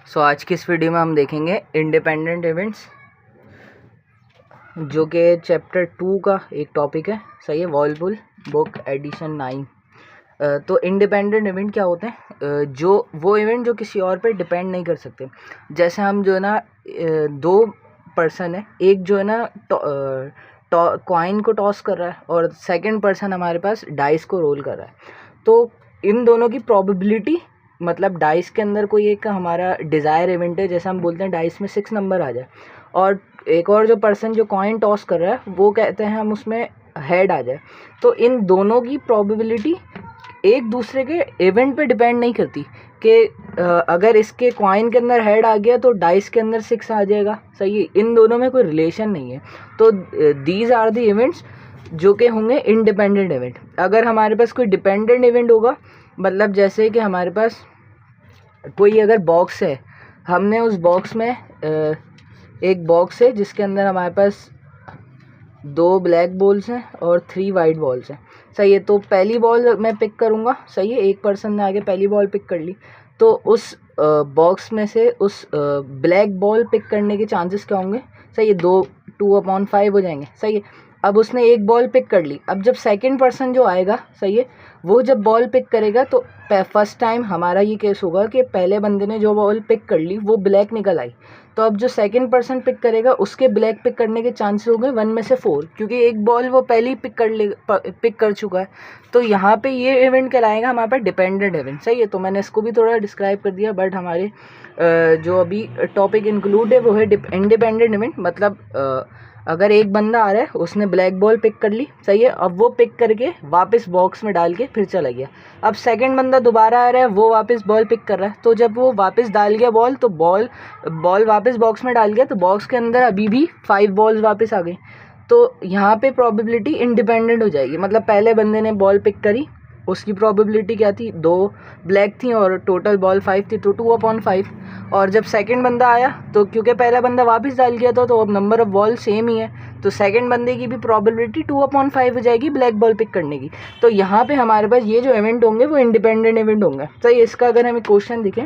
सो आज की इस वीडियो में हम देखेंगे इंडिपेंडेंट इवेंट्स, जो कि चैप्टर 2 का एक टॉपिक है। सही है, वॉलपुल बुक एडिशन 9। तो इंडिपेंडेंट इवेंट क्या होते हैं? जो वो इवेंट जो किसी और पे डिपेंड नहीं कर सकते। जैसे हम जो है ना, दो पर्सन है, एक जो है ना कॉइन को टॉस कर रहा है और सेकंड पर्सन हमारे पास डाइस को रोल कर रहा है। तो इन दोनों की प्रोबेबिलिटी, मतलब डाइस के अंदर कोई एक हमारा डिज़ायर इवेंट है, जैसे हम बोलते हैं डाइस में 6 नंबर आ जाए, और एक और जो पर्सन जो कॉइन टॉस कर रहा है वो कहते हैं हम उसमें हेड आ जाए। तो इन दोनों की प्रोबेबिलिटी एक दूसरे के इवेंट पे डिपेंड नहीं करती कि अगर इसके कॉइन के अंदर हेड आ गया तो डाइस के अंदर 6 आ जाएगा। सही है, इन दोनों में कोई रिलेशन नहीं है। तो दीज आर द इवेंट्स जो कि होंगे इंडिपेंडेंट इवेंट। अगर हमारे पास कोई डिपेंडेंट इवेंट होगा, मतलब जैसे कि हमारे पास कोई अगर बॉक्स है, हमने उस बॉक्स में एक बॉक्स है जिसके अंदर हमारे पास 2 ब्लैक बॉल्स हैं और 3 वाइट बॉल्स हैं। सही है, तो पहली बॉल मैं पिक करूँगा। सही है, एक पर्सन ने आगे पहली बॉल पिक कर ली, तो उस बॉक्स में से उस ब्लैक बॉल पिक करने के चांसेस क्या होंगे? सही है, 2/5 हो जाएंगे। सही है, अब उसने एक बॉल पिक कर ली। अब जब सेकंड पर्सन जो आएगा, सही है, वो जब बॉल पिक करेगा तो फर्स्ट टाइम हमारा ये केस होगा कि पहले बंदे ने जो बॉल पिक कर ली वो ब्लैक निकल आई। तो अब जो सेकंड पर्सन पिक करेगा उसके ब्लैक पिक करने के चांसेस हो गए 1 में से 4, क्योंकि एक बॉल वो पहले ही पिक कर चुका है। तो यहाँ पे ये इवेंट कहलाएगा हमारे पास डिपेंडेंट इवेंट। सही है, तो मैंने इसको भी थोड़ा डिस्क्राइब कर दिया, बट हमारे जो अभी टॉपिक इंक्लूड है वो है इंडिपेंडेंट इवेंट। मतलब अगर एक बंदा आ रहा है, उसने ब्लैक बॉल पिक कर ली, सही है, अब वो पिक करके वापस बॉक्स में डाल के फिर चला गया। अब सेकंड बंदा दोबारा आ रहा है, वो वापस बॉल पिक कर रहा है, तो जब वो वापस डाल गया बॉल, तो बॉल वापस बॉक्स में डाल गया, तो बॉक्स के अंदर अभी भी 5 बॉल्स वापस आ गई। तो यहाँ पे प्रोबेबिलिटी इंडिपेंडेंट हो जाएगी। मतलब पहले बंदे ने बॉल पिक करी, उसकी प्रोबेबिलिटी क्या थी? 2 ब्लैक थी और टोटल बॉल 5 थी, तो 2/5। और जब सेकंड बंदा आया, तो क्योंकि पहला बंदा वापस डाल गया था, तो अब नंबर ऑफ बॉल सेम ही है, तो सेकंड बंदे की भी प्रोबेबिलिटी 2/5 हो जाएगी ब्लैक बॉल पिक करने की। तो यहाँ पे हमारे पास ये जो इवेंट होंगे वो इंडिपेंडेंट इवेंट होंगे। तो इसका अगर हमें क्वेश्चन दिखे,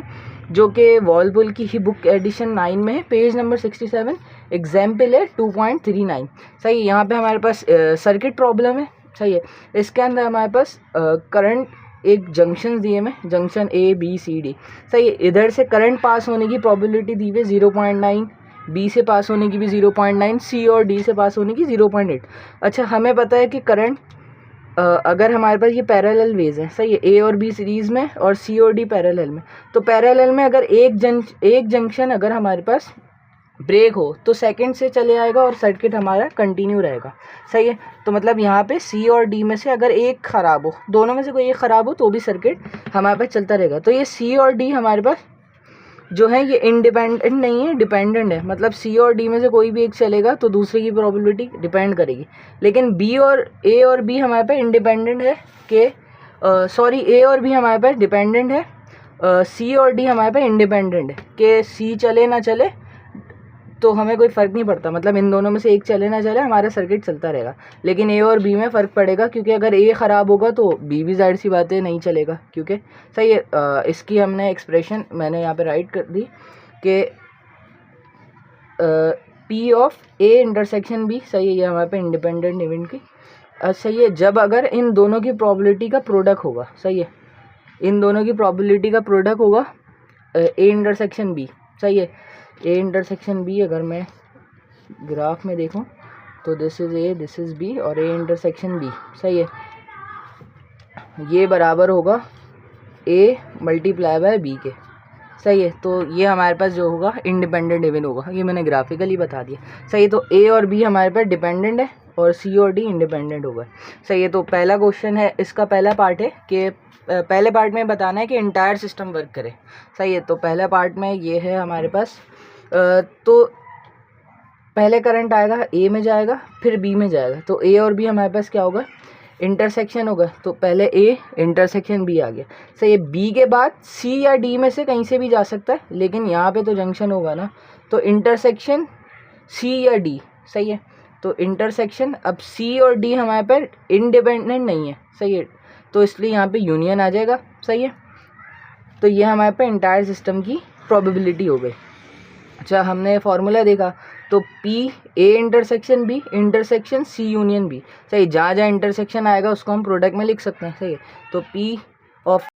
जो कि वॉलपुल की ही बुक एडिशन 9 में है, पेज नंबर 67, एग्जाम्पल है 2.39। सही है, यहाँ पे हमारे पास सर्किट प्रॉब्लम है। सही है, इसके अंदर हमारे पास करंट एक जंक्शन दिए में, जंक्शन ABCD। सही है, इधर से करंट पास होने की प्रोबेबिलिटी दी हुई 0.9, बी से पास होने की भी 0.9, सी और डी से पास होने की 0.8। अच्छा, हमें पता है कि करंट अगर हमारे पास ये पैरेलल वेज है, सही है, ए और बी सीरीज़ में और सी और डी पैरेलल में, तो पैरेलल में अगर एक जंक्शन अगर हमारे पास ब्रेक हो तो सेकंड से चले आएगा और सर्किट हमारा कंटिन्यू रहेगा। सही है, तो मतलब यहाँ पे सी और डी में से अगर एक ख़राब हो, दोनों में से कोई एक ख़राब हो, तो भी सर्किट हमारे पास चलता रहेगा। तो ये सी और डी हमारे पास जो है ये इंडिपेंडेंट नहीं है, डिपेंडेंट है। मतलब सी और डी में से कोई भी एक चलेगा तो दूसरे की प्रोबेबिलिटी डिपेंड करेगी। लेकिन बी और ए और बी हमारे पास इंडिपेंडेंट है कि सॉरी, ए और बी हमारे पास डिपेंडेंट है, सी और डी हमारे पास इंडिपेंडेंट है कि सी चले ना चले तो हमें कोई फ़र्क नहीं पड़ता। मतलब इन दोनों में से एक चले ना चले, हमारा सर्किट चलता रहेगा। लेकिन ए और बी में फ़र्क पड़ेगा, क्योंकि अगर ए ख़राब होगा तो बी भी जाहिर सी बात है नहीं चलेगा। क्योंकि सही है, इसकी हमने एक्सप्रेशन मैंने यहाँ पे राइट कर दी कि P of A intersection B। सही है, ये हमारे पे इंडिपेंडेंट इवेंट की सही है, जब अगर इन दोनों की प्रोबेबिलिटी का प्रोडक्ट होगा। सही है, इन दोनों की प्रोबेबिलिटी का प्रोडक्ट होगा A इंटरसेक्शन B। सही है, A इंटरसेक्शन B अगर मैं ग्राफ में देखूं तो this is A, this is B और A इंटरसेक्शन B। सही है, ये बराबर होगा A मल्टीप्लाई बाय B के। सही है, तो ये हमारे पास जो होगा इंडिपेंडेंट इवेंट होगा। ये मैंने ग्राफिकली बता दिया। सही है, तो A और B हमारे पास डिपेंडेंट है और C और D इंडिपेंडेंट होगा। सही है, तो पहला क्वेश्चन है, इसका पहला पार्ट है कि पहले पार्ट में बताना है कि इंटायर सिस्टम वर्क करे। सही है, तो पहला पार्ट में ये है हमारे पास, तो पहले करंट आएगा A में जाएगा फिर B में जाएगा, तो A और B हमारे पास क्या होगा? इंटरसेक्शन होगा। तो पहले A इंटरसेक्शन B आ गया। सही है, B के बाद C या D में से कहीं से भी जा सकता है, लेकिन यहाँ पे तो जंक्शन होगा ना, तो इंटरसेक्शन C या D। सही है, तो इंटरसेक्शन, अब C और D हमारे पर इंडिपेंडेंट नहीं है। सही है, तो इसलिए यहाँ पे यूनियन आ जाएगा। सही है, तो ये हमारे पे इंटायर सिस्टम की प्रोबेबिलिटी हो गई। अच्छा, हमने फॉर्मूला देखा तो P A intersection B intersection C union B, सही। जहाँ जहाँ इंटरसेक्शन आएगा उसको हम प्रोडक्ट में लिख सकते हैं, सही है। तो P ऑफ